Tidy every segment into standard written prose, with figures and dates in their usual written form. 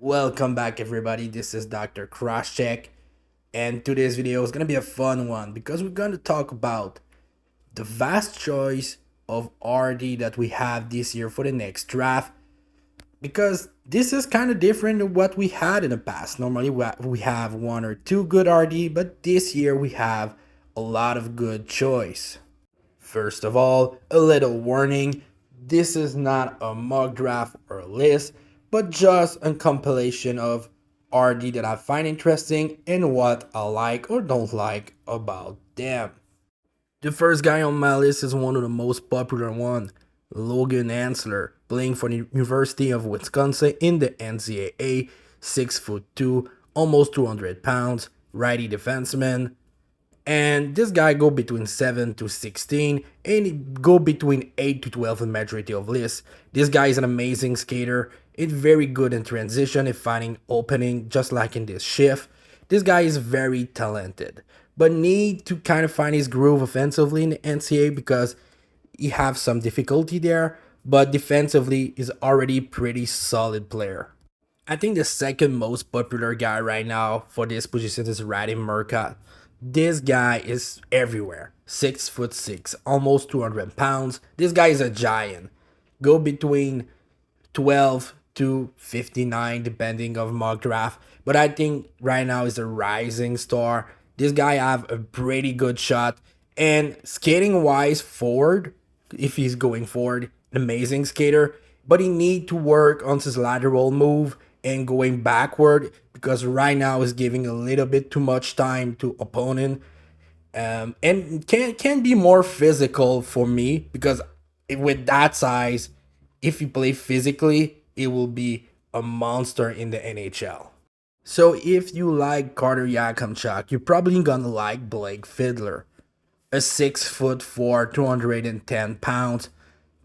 Welcome back everybody, this is Dr. Crosscheck, and today's video is going to be a fun one because we're going to talk about the vast choice of RD that we have this year for the next draft, because this is kind of different than what we had in the past. Normally we have one or two good RD, but this year we have a lot of good choice. First of all, a little warning, this is not a mock draft or a list, but just a compilation of RD that I find interesting and what I like or don't like about them. The first guy on my list is one of the most popular one, Logan Aner, playing for the University of Wisconsin in the NCAA, 6'2", almost 200 pounds, righty defenseman. And this guy go between 7 to 16 and he go between 8 to 12 in majority of lists. This guy is an amazing skater. It's very good in transition and finding opening, just like in this shift. This guy is very talented, but need to kind of find his groove offensively in the NCAA because he have some difficulty there, but defensively is already pretty solid player. I think the second most popular guy right now for this position is Rin Meere. This guy is everywhere. 6'6", almost 200 pounds. This guy is a giant. Go between 12 to 59 depending of mock draft. But I think right now is a rising star. This guy have a pretty good shot. And skating wise forward, if he's going forward, an amazing skater. But he need to work on his lateral move and going backward, because right now is giving a little bit too much time to opponent, and can be more physical for me, because with that size, if you play physically, it will be a monster in the NHL. So if you like Carter Yakamchuk, you're probably gonna like Blake Fiddler, a 6'4", 210 pounds.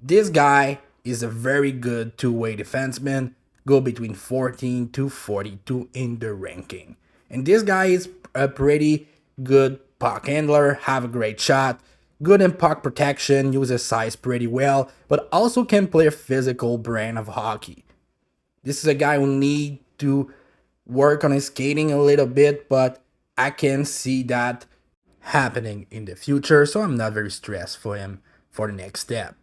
This guy is a very good two-way defenseman. Go between 14 to 42 in the ranking. And this guy is a pretty good puck handler, have a great shot, good in puck protection, uses size pretty well, but also can play a physical brand of hockey. This is a guy who need to work on his skating a little bit, but I can see that happening in the future, so I'm not very stressed for him for the next step.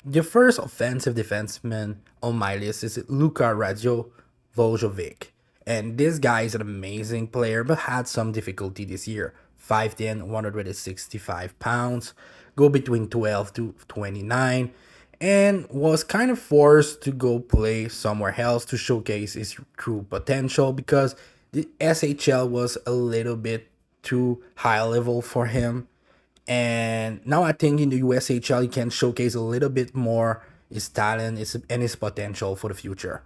The first offensive defenseman on my list is Luca Raji, and this guy is an amazing player but had some difficulty this year. 5'10", 165 pounds, go between 12 to 29, and was kind of forced to go play somewhere else to showcase his true potential because the SHL was a little bit too high level for him. And now I think in the USHL he can showcase a little bit more his talent and his potential for the future.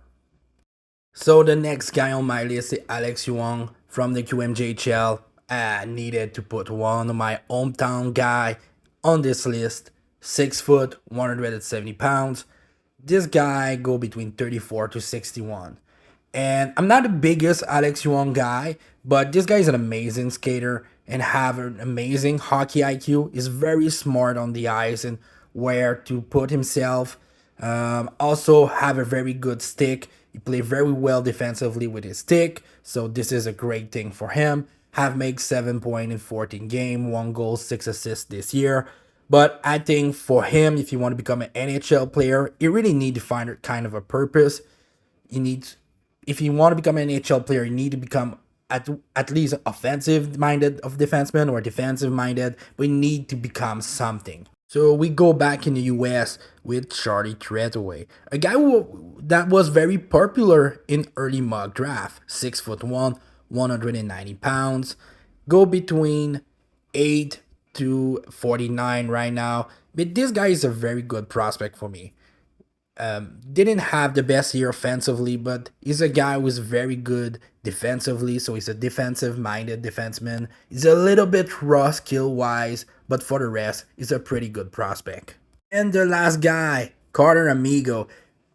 So the next guy on my list is Alex Yuang from the QMJHL. I needed to put one of my hometown guy on this list. 6 foot, 170 pounds. This guy go between 34 to 61. And I'm not the biggest Alex Yuang guy, but this guy is an amazing skater and have an amazing hockey IQ. Is very smart on the ice and where to put himself. Also have a very good stick. He play very well defensively with his stick, so this is a great thing for him. Have made 7 points in 14 games, 1 goal, 6 assists this year. But I think for him, if you want to become an NHL player, you really need to find kind of a purpose. If you want to become an NHL player, you need to become at least offensive minded of defenseman or defensive minded. We need to become something. So we go back in the US with Treadway, a guy that was very popular in early mock draft. 6'1", 190 pounds, go between 8 to 49 right now. But this guy is a very good prospect for me. Didn't have the best year offensively, but he's a guy who's very good defensively, so he's a defensive-minded defenseman. He's a little bit raw skill-wise, but for the rest, he's a pretty good prospect. And the last guy, Carter Amigo,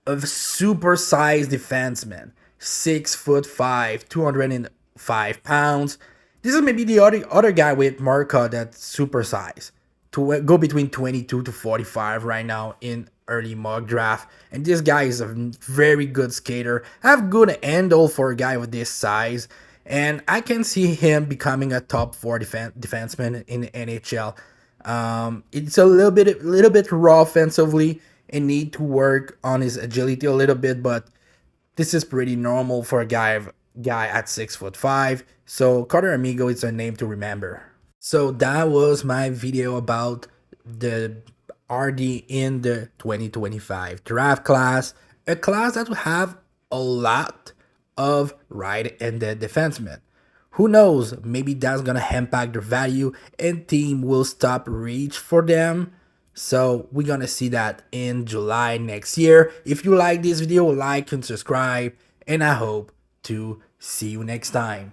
a super-sized defenseman, 6'5", 205 pounds. This is maybe the other guy with Marca that's super-sized. To go between 22 to 45 right now in early mock draft, and this guy is a very good skater, have good handle for a guy with this size, and I can see him becoming a top 4 defenseman in the NHL. It's a little bit raw offensively and need to work on his agility a little bit, but this is pretty normal for a guy at 6'5". So Carter Amigo is a name to remember. So that was my video about the RD in the 2025 draft class, a class that will have a lot of right-handed defensemen. Who knows, maybe that's gonna impact their value and team will stop reach for them. So we're gonna see that in July next year. If you like this video, like and subscribe, and I hope to see you next time.